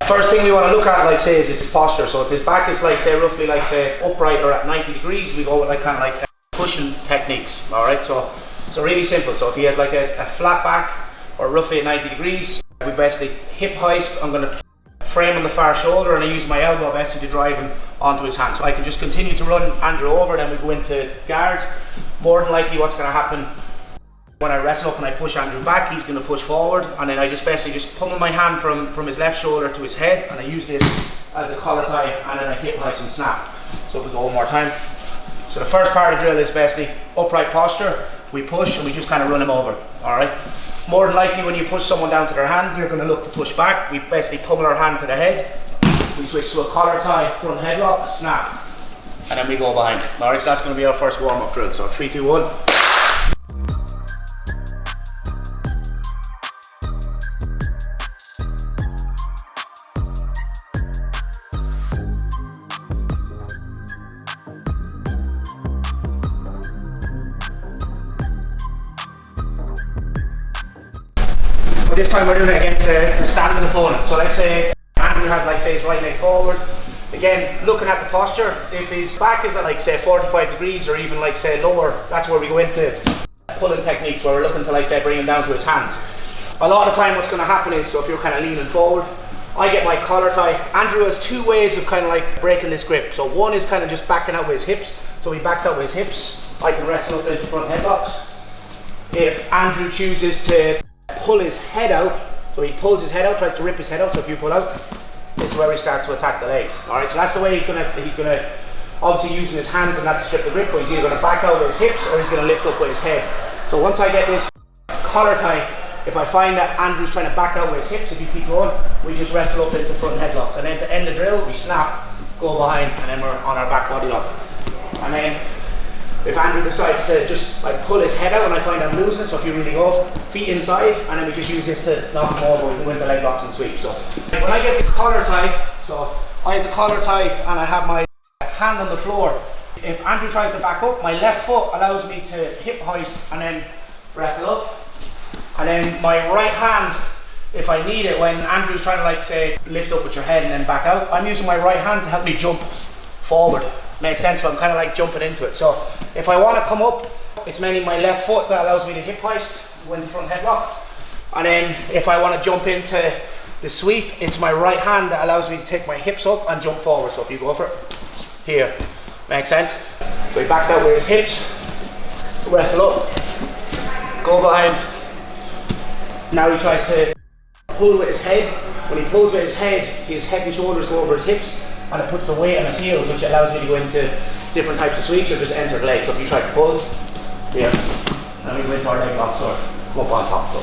First thing we want to look at, like say, is his posture. So if his back is like say roughly like say upright or at 90 degrees, we go with like kind of like pushing techniques. All right, so really simple. So if he has like a flat back or roughly at 90 degrees, we basically hip hoist. I'm going to frame on the far shoulder and I use my elbow basically to drive him onto his hand. So I can just continue to run Andrew over, then we go into guard. More than likely what's going to happen when I wrestle up and I push Andrew back, he's going to push forward, and then I just basically just pummel my hand from his left shoulder to his head, and I use this as a collar tie, and then I hip hoist and snap. So if we go one more time. So the first part of the drill is basically upright posture. We push and we just kind of run him over. All right. More than likely when you push someone down to their hand, we're going to look to push back. We basically pummel our hand to the head. We switch to a collar tie, front headlock, snap, and then we go behind. All right, so that's going to be our first warm-up drill. So 3, 2, 1. This time we're doing it against a standing opponent. So let's say Andrew has like say his right leg forward. Again, looking at the posture, if his back is at like say 45 degrees or even like say lower, that's where we go into pulling techniques where we're looking to like say bring him down to his hands. A lot of the time what's going to happen is, so if you're kind of leaning forward, I get my collar tie. Andrew has two ways of kind of like breaking this grip. So one is kind of just backing out with his hips. So he backs out with his hips. I can wrestle up into front headlocks. If Andrew chooses to pull his head out, so he pulls his head out, tries to rip his head out, so if you pull out, this is where we start to attack the legs. Alright, so that's the way he's gonna obviously using his hands and not to strip the grip, but he's either gonna back out with his hips or he's gonna lift up with his head. So once I get this collar tie, if I find that Andrew's trying to back out with his hips, if you keep going, we just wrestle up into front headlock. And then to end the drill, we snap, go behind, and then we're on our back body lock. And then if Andrew decides to just like pull his head out and I find I'm losing it, so if you really go, feet inside, and then we just use this to knock him over, we can win the leg locks and sweep. So when I get the collar tie, so I have the collar tie and I have my hand on the floor. If Andrew tries to back up, my left foot allows me to hip hoist and then wrestle up. And then my right hand, if I need it, when Andrew's trying to like say lift up with your head and then back out, I'm using my right hand to help me jump forward. Makes sense, so I'm kind of like jumping into it. So if I want to come up, it's mainly my left foot that allows me to hip hoist, win the front headlock. And then if I want to jump into the sweep, it's my right hand that allows me to take my hips up and jump forward. So if you go for it, here, makes sense? So he backs out with his hips, wrestle up, go behind. Now he tries to pull with his head. When he pulls with his head and shoulders go over his hips, and it puts the weight on his heels, which allows me to go into different types of sweeps or just enter the leg. So if you try to pull, here, and we go into our leg locks or come up on top. So